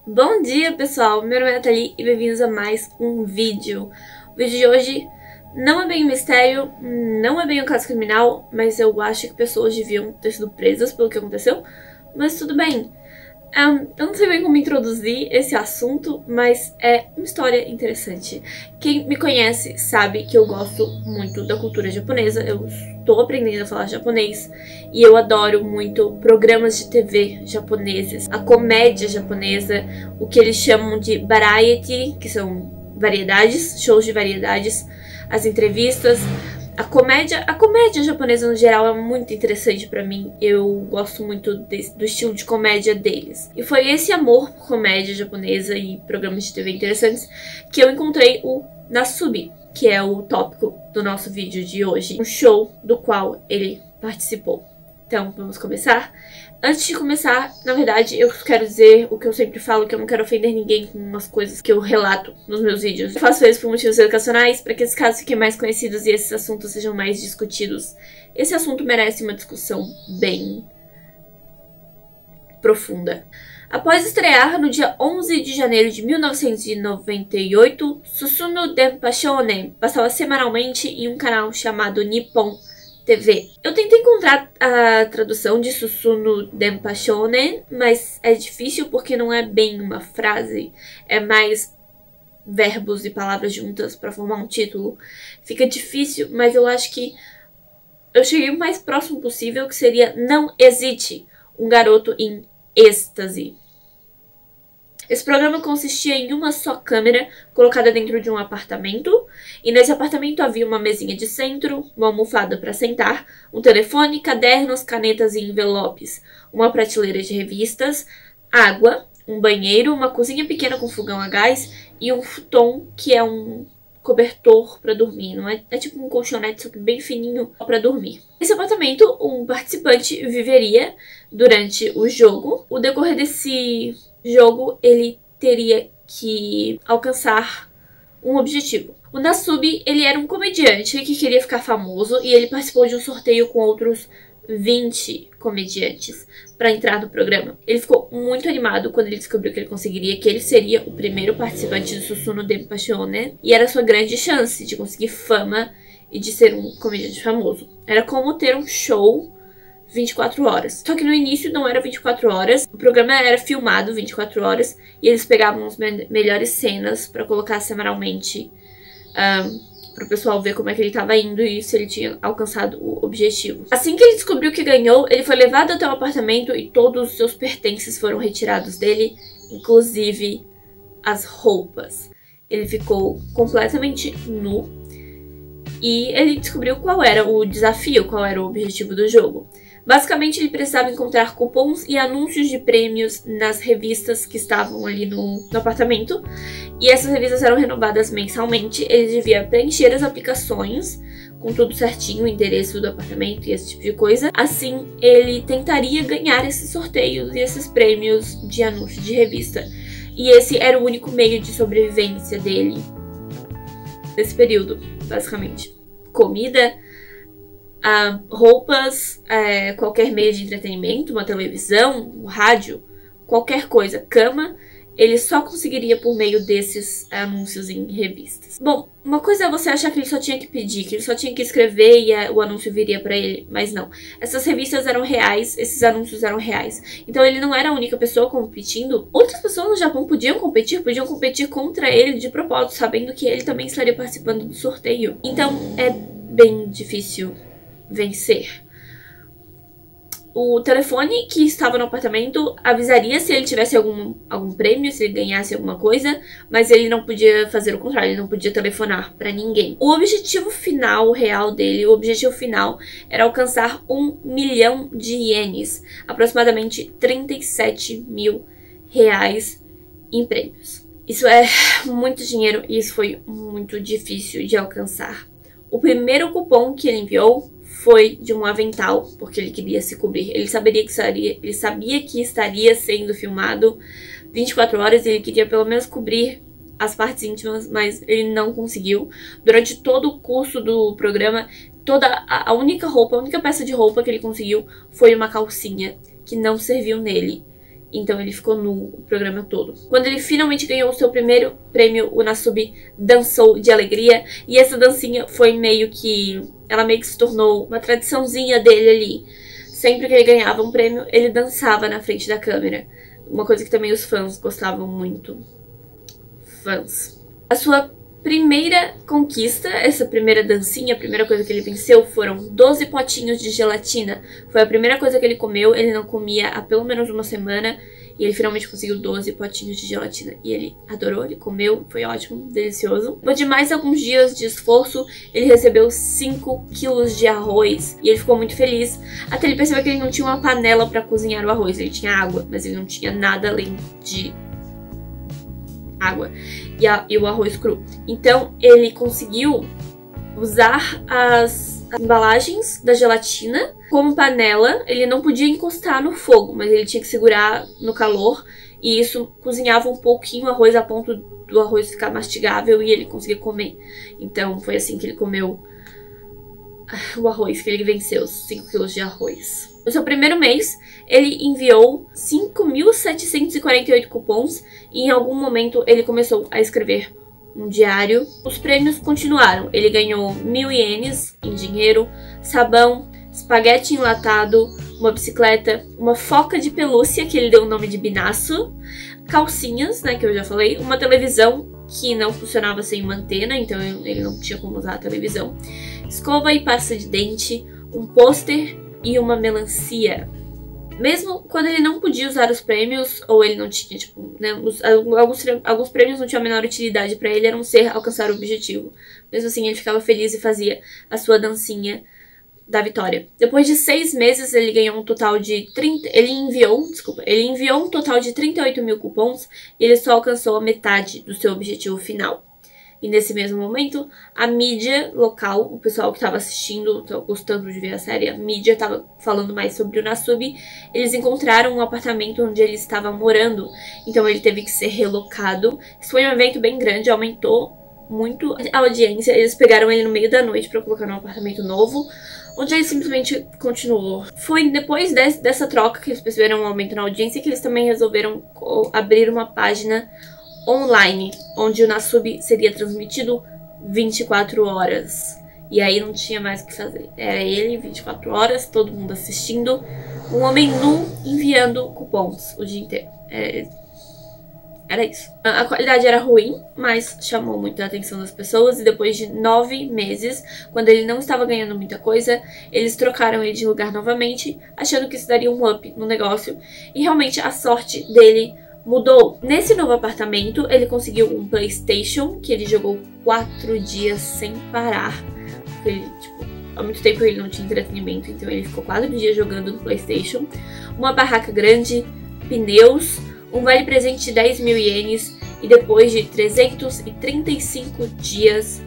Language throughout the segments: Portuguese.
Bom dia, pessoal! Meu nome é Nathalie e bem-vindos a mais um vídeo. O vídeo de hoje não é bem um mistério, não é bem um caso criminal, mas eu acho que pessoas deviam ter sido presas pelo que aconteceu, mas tudo bem. Eu não sei bem como introduzir esse assunto, mas é uma história interessante. Quem me conhece sabe que eu gosto muito da cultura japonesa, eu estou aprendendo a falar japonês e eu adoro muito programas de TV japoneses, a comédia japonesa, o que eles chamam de variety, que são variedades, shows de variedades, as entrevistas. A comédia japonesa no geral é muito interessante pra mim. Eu gosto muito do estilo de comédia deles. E foi esse amor por comédia japonesa e programas de TV interessantes que eu encontrei o Nasubi, que é o tópico do nosso vídeo de hoje, um show do qual ele participou. Então, vamos começar? Antes de começar, na verdade, eu quero dizer o que eu sempre falo, que eu não quero ofender ninguém com umas coisas que eu relato nos meus vídeos. Eu faço isso por motivos educacionais, para que esses casos fiquem mais conhecidos e esses assuntos sejam mais discutidos. Esse assunto merece uma discussão bem profunda. Após estrear no dia 11 de janeiro de 1998, Susumu Denpa Shonen passava semanalmente em um canal chamado Nippon TV. Eu tentei encontrar a tradução de Susumu Denpa Shonen, mas é difícil porque não é bem uma frase, é mais verbos e palavras juntas para formar um título. Fica difícil, mas eu acho que eu cheguei o mais próximo possível, que seria Não Hesite, um garoto em êxtase. Esse programa consistia em uma só câmera colocada dentro de um apartamento, e nesse apartamento havia uma mesinha de centro, uma almofada para sentar, um telefone, cadernos, canetas e envelopes, uma prateleira de revistas, água, um banheiro, uma cozinha pequena com fogão a gás e um futon, que é um cobertor para dormir, não é? É tipo um colchonete, só que bem fininho para dormir. Nesse apartamento, um participante viveria durante o jogo. O decorrer desse jogo, ele teria que alcançar um objetivo. O Nasubi, ele era um comediante que queria ficar famoso e ele participou de um sorteio com outros 20 comediantes para entrar no programa. Ele ficou muito animado quando ele descobriu que ele conseguiria, que ele seria o primeiro participante do Susumu Denpa Shonen e era a sua grande chance de conseguir fama e de ser um comediante famoso. Era como ter um show 24 horas. Só que no início não era 24 horas. O programa era filmado 24 horas e eles pegavam as melhores cenas para colocar semanalmente para o pessoal ver como é que ele estava indo e se ele tinha alcançado o objetivo. Assim que ele descobriu que ganhou, ele foi levado até o apartamento e todos os seus pertences foram retirados dele, inclusive as roupas. Ele ficou completamente nu e ele descobriu qual era o desafio, qual era o objetivo do jogo. Basicamente, ele precisava encontrar cupons e anúncios de prêmios nas revistas que estavam ali no apartamento. E essas revistas eram renovadas mensalmente. Ele devia preencher as aplicações com tudo certinho, o endereço do apartamento e esse tipo de coisa. Assim, ele tentaria ganhar esses sorteios e esses prêmios de anúncio de revista. E esse era o único meio de sobrevivência dele nesse período, basicamente. Comida, roupas, qualquer meio de entretenimento, uma televisão, um rádio, qualquer coisa, cama, ele só conseguiria por meio desses anúncios em revistas. Bom, uma coisa é você achar que ele só tinha que pedir, que ele só tinha que escrever e o anúncio viria pra ele, mas não. Essas revistas eram reais, esses anúncios eram reais. Então ele não era a única pessoa competindo. Outras pessoas no Japão podiam competir contra ele de propósito, sabendo que ele também estaria participando do sorteio. Então é bem difícil vencer. O telefone que estava no apartamento avisaria se ele tivesse algum prêmio, se ele ganhasse alguma coisa, mas ele não podia fazer o contrário, ele não podia telefonar pra ninguém. O objetivo final real dele, o objetivo final era alcançar 1 milhão de ienes, aproximadamente 37 mil reais em prêmios. Isso é muito dinheiro e isso foi muito difícil de alcançar. O primeiro cupom que ele enviou foi de um avental, porque ele queria se cobrir. Ele sabia que estaria sendo filmado 24 horas e ele queria pelo menos cobrir as partes íntimas, mas ele não conseguiu. Durante todo o curso do programa, a única peça de roupa que ele conseguiu foi uma calcinha que não serviu nele. Então ele ficou nu o programa todo. Quando ele finalmente ganhou o seu primeiro prêmio, o Nasubi dançou de alegria. E essa dancinha foi meio que... ela meio que se tornou uma tradiçãozinha dele ali. Sempre que ele ganhava um prêmio, ele dançava na frente da câmera. Uma coisa que também os fãs gostavam muito. Fãs. A sua primeira conquista, essa primeira dancinha, a primeira coisa que ele venceu foram 12 potinhos de gelatina. Foi a primeira coisa que ele comeu, ele não comia há pelo menos uma semana. E ele finalmente conseguiu 12 potinhos de gelatina. E ele adorou, ele comeu, foi ótimo, delicioso. Depois de mais alguns dias de esforço, ele recebeu 5 quilos de arroz. E ele ficou muito feliz, até ele percebeu que ele não tinha uma panela pra cozinhar o arroz. Ele tinha água, mas ele não tinha nada além de água e o arroz cru. Então ele conseguiu usar as embalagens da gelatina como panela. Ele não podia encostar no fogo, mas ele tinha que segurar no calor, e isso cozinhava um pouquinho o arroz a ponto do arroz ficar mastigável e ele conseguia comer. Então foi assim que ele comeu o arroz, que ele venceu os 5 quilos de arroz. No seu primeiro mês, ele enviou 5.748 cupons e em algum momento ele começou a escrever um diário. Os prêmios continuaram. Ele ganhou 1.000 ienes em dinheiro, sabão, espaguete enlatado, uma bicicleta, uma foca de pelúcia, que ele deu o nome de Binaço, calcinhas, né, que eu já falei, uma televisão que não funcionava sem uma antena, então ele não tinha como usar a televisão, escova e pasta de dente, um pôster e uma melancia. Mesmo quando ele não podia usar os prêmios, ou ele não tinha, tipo, né, alguns prêmios não tinham a menor utilidade pra ele, a não ser alcançar o objetivo. Mesmo assim, ele ficava feliz e fazia a sua dancinha da vitória. Depois de 6 meses, ele ganhou um total de ele enviou um total de 38 mil cupons e ele só alcançou a metade do seu objetivo final. E nesse mesmo momento, a mídia local, o pessoal que estava assistindo, gostando de ver a série, a mídia estava falando mais sobre o Nasubi. Eles encontraram um apartamento onde ele estava morando, então ele teve que ser relocado. Isso foi um evento bem grande, aumentou muito a audiência. Eles pegaram ele no meio da noite para colocar num apartamento novo, onde ele simplesmente continuou. Foi depois dessa troca que eles perceberam um aumento na audiência que eles também resolveram abrir uma página online, onde o Nasubi seria transmitido 24 horas. E aí não tinha mais o que fazer. Era ele, 24 horas, todo mundo assistindo. Um homem nu enviando cupons o dia inteiro. Era isso. A qualidade era ruim, mas chamou muito a atenção das pessoas. E depois de 9 meses, quando ele não estava ganhando muita coisa, eles trocaram ele de lugar novamente, achando que isso daria um up no negócio. E realmente a sorte dele mudou. Nesse novo apartamento, ele conseguiu um PlayStation, que ele jogou 4 dias sem parar. Porque ele, há muito tempo ele não tinha entretenimento, então ele ficou 4 dias jogando no PlayStation. Uma barraca grande, pneus, um vale-presente de 10 mil ienes, e depois de 335 dias,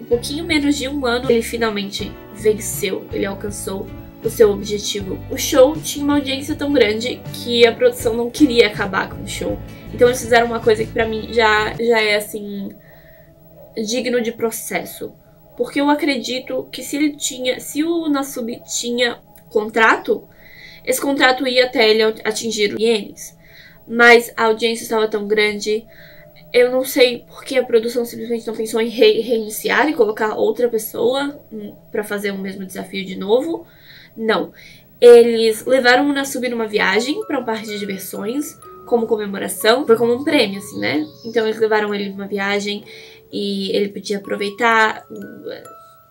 um pouquinho menos de um ano, ele finalmente venceu, ele alcançou o seu objetivo. O show tinha uma audiência tão grande que a produção não queria acabar com o show. Então eles fizeram uma coisa que pra mim já é assim, digno de processo. Porque eu acredito que se o Nasubi tinha contrato, esse contrato ia até ele atingir os ienes. Mas a audiência estava tão grande, eu não sei porque a produção simplesmente não pensou em reiniciar e colocar outra pessoa pra fazer o mesmo desafio de novo. Não. Eles levaram o Nasubi numa viagem pra um parque de diversões, como comemoração. Foi como um prêmio, assim, né? Então eles levaram ele numa viagem e ele podia aproveitar,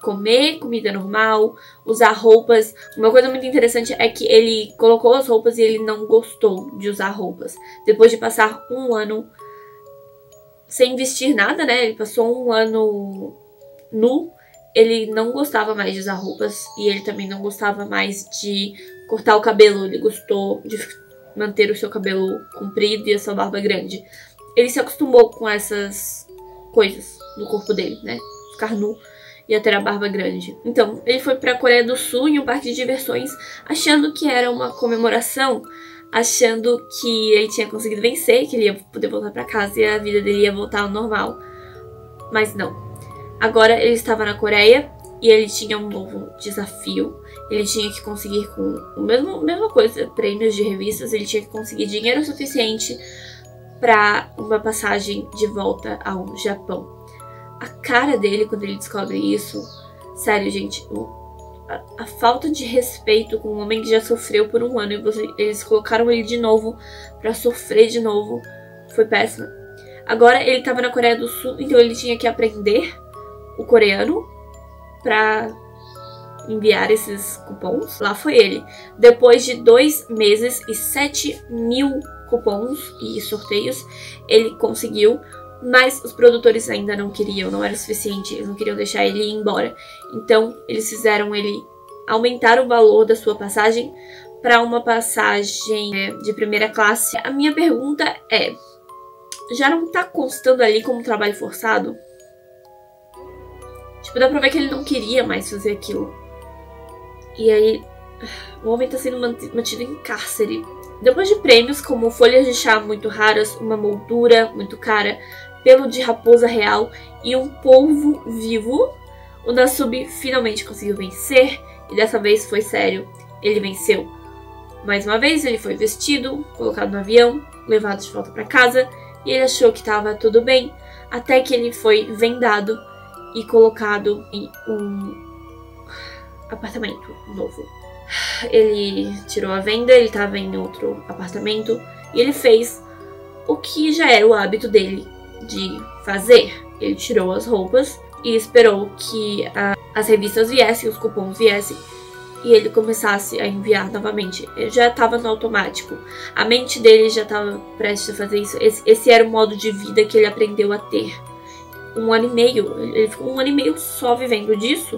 comer comida normal, usar roupas. Uma coisa muito interessante é que ele colocou as roupas e ele não gostou de usar roupas. Depois de passar um ano sem vestir nada, né? Ele passou um ano nu. Ele não gostava mais de usar roupas e ele também não gostava mais de cortar o cabelo. Ele gostou de manter o seu cabelo comprido e a sua barba grande. Ele se acostumou com essas coisas no corpo dele, né? Ficar nu e ter a barba grande. Então, ele foi pra Coreia do Sul em um parque de diversões, achando que era uma comemoração, achando que ele tinha conseguido vencer, que ele ia poder voltar pra casa e a vida dele ia voltar ao normal. Mas não. Agora ele estava na Coreia e ele tinha um novo desafio. Ele tinha que conseguir, com a mesma coisa, prêmios de revistas, ele tinha que conseguir dinheiro suficiente para uma passagem de volta ao Japão. A cara dele quando ele descobre isso, sério, gente, a falta de respeito com um homem que já sofreu por um ano e eles colocaram ele de novo pra sofrer de novo, foi péssimo. Agora ele tava na Coreia do Sul, então ele tinha que aprender o coreano pra enviar esses cupons. Lá foi ele. Depois de 2 meses e 7.000 cupons e sorteios, ele conseguiu. Mas os produtores ainda não queriam, não era o suficiente, eles não queriam deixar ele ir embora. Então, eles fizeram ele aumentar o valor da sua passagem para uma passagem de primeira classe. A minha pergunta é, já não tá constando ali como trabalho forçado? Tipo, dá pra ver que ele não queria mais fazer aquilo. E aí, o homem tá sendo mantido em cárcere. Depois de prêmios como folhas de chá muito raras, uma moldura muito cara, pelo de raposa real e um polvo vivo, o Nasubi finalmente conseguiu vencer, e dessa vez foi sério, ele venceu. Mais uma vez ele foi vestido, colocado no avião, levado de volta para casa, e ele achou que estava tudo bem, até que ele foi vendado e colocado em um apartamento novo. Ele tirou a venda, ele estava em outro apartamento, e ele fez o que já era o hábito dele de fazer. Ele tirou as roupas e esperou que as revistas viessem, os cupons viessem, e ele começasse a enviar novamente. Ele já estava no automático. A mente dele já estava prestes a fazer isso. Esse era o modo de vida que ele aprendeu a ter. 1 ano e meio. Ele ficou 1 ano e meio só vivendo disso.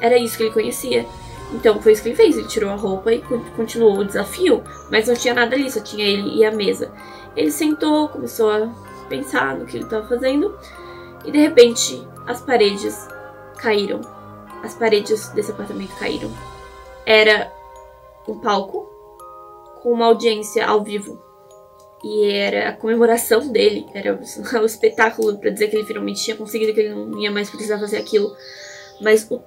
Era isso que ele conhecia. Então foi isso que ele fez. Ele tirou a roupa e continuou o desafio. Mas não tinha nada ali, só tinha ele e a mesa. Ele sentou, começou a pensar no que ele estava fazendo, e de repente as paredes caíram. As paredes desse apartamento caíram. Era um palco com uma audiência ao vivo, e era a comemoração dele, era o espetáculo para dizer que ele finalmente tinha conseguido, que ele não ia mais precisar fazer aquilo. Mas o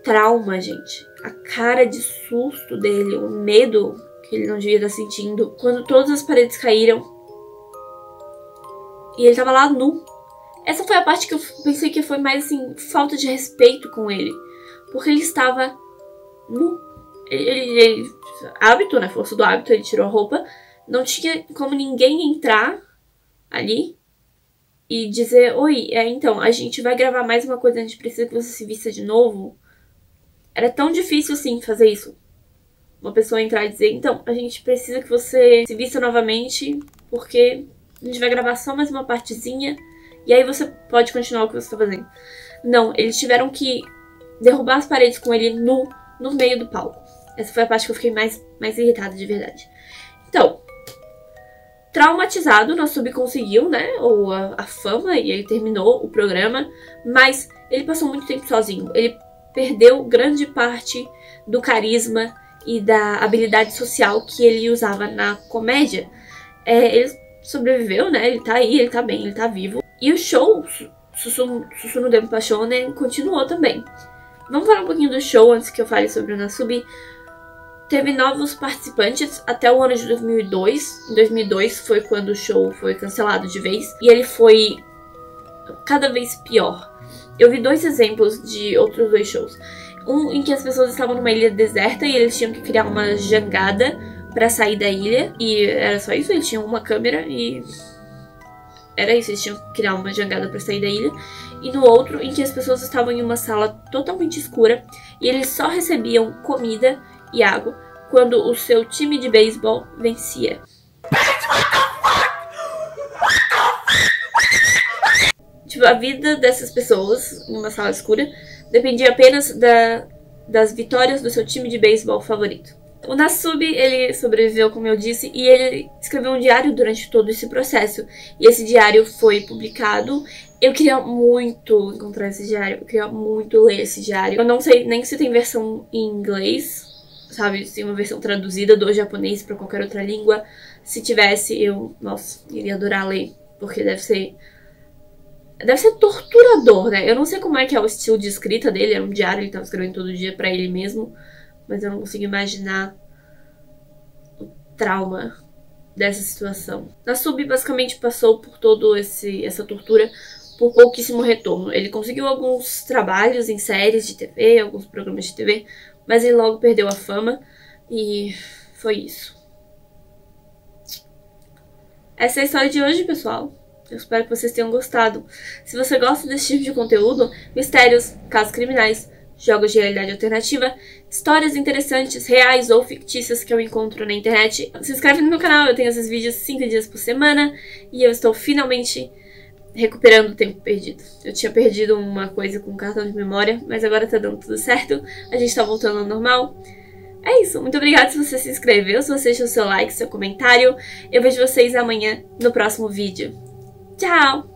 trauma, gente, a cara de susto dele, o medo que ele não devia estar sentindo quando todas as paredes caíram e ele tava lá nu. Essa foi a parte que eu pensei que foi mais, assim, falta de respeito com ele. Porque ele estava nu. Ele hábito, né? Força do hábito, ele tirou a roupa. Não tinha como ninguém entrar ali e dizer: oi, então, a gente vai gravar mais uma coisa, a gente precisa que você se vista de novo. Era tão difícil, assim, fazer isso. Uma pessoa entrar e dizer: então, a gente precisa que você se vista novamente, porque a gente vai gravar só mais uma partezinha e aí você pode continuar o que você está fazendo. Não, eles tiveram que derrubar as paredes com ele no meio do palco. Essa foi a parte que eu fiquei mais irritada de verdade. Então, traumatizado, o Nasubi conseguiu, né, a fama, e ele terminou o programa, mas ele passou muito tempo sozinho. Ele perdeu grande parte do carisma e da habilidade social que ele usava na comédia. Ele sobreviveu, né? Ele tá aí, ele tá bem, ele tá vivo. E o show Susumu Denpa Shonen continuou também. Vamos falar um pouquinho do show antes que eu fale sobre o Nasubi. Teve novos participantes até o ano de 2002. Em 2002 foi quando o show foi cancelado de vez. E ele foi cada vez pior. Eu vi 2 exemplos de outros 2 shows. Um em que as pessoas estavam numa ilha deserta e eles tinham que criar uma jangada pra sair da ilha, e era só isso, eles tinham uma câmera e era isso, eles tinham que criar uma jangada pra sair da ilha. E no outro, em que as pessoas estavam em uma sala totalmente escura e eles só recebiam comida e água quando o seu time de beisebol vencia. Tipo, a vida dessas pessoas em uma sala escura dependia apenas das vitórias do seu time de beisebol favorito. O Nasubi, ele sobreviveu, como eu disse, e ele escreveu um diário durante todo esse processo. E esse diário foi publicado. Eu queria muito encontrar esse diário, eu queria muito ler esse diário. Eu não sei nem se tem versão em inglês, sabe? Se tem uma versão traduzida do japonês para qualquer outra língua. Se tivesse, eu, nossa, iria adorar ler, porque deve ser Deve ser torturador, né? Eu não sei como é que é o estilo de escrita dele. Era um diário, ele tava escrevendo todo dia pra ele mesmo. Mas eu não consigo imaginar o trauma dessa situação. Nasub basicamente passou por toda essa tortura por pouquíssimo retorno. Ele conseguiu alguns trabalhos em séries de TV, alguns programas de TV, mas ele logo perdeu a fama e foi isso. Essa é a história de hoje, pessoal. Eu espero que vocês tenham gostado. Se você gosta desse tipo de conteúdo, mistérios, casos criminais, jogos de realidade alternativa, histórias interessantes, reais ou fictícias que eu encontro na internet, se inscreve no meu canal. Eu tenho esses vídeos 5 dias por semana e eu estou finalmente recuperando o tempo perdido. Eu tinha perdido uma coisa com cartão de memória, mas agora tá dando tudo certo. A gente tá voltando ao normal. É isso. Muito obrigada se você se inscreveu, se você deixou seu like, seu comentário. Eu vejo vocês amanhã no próximo vídeo. Tchau!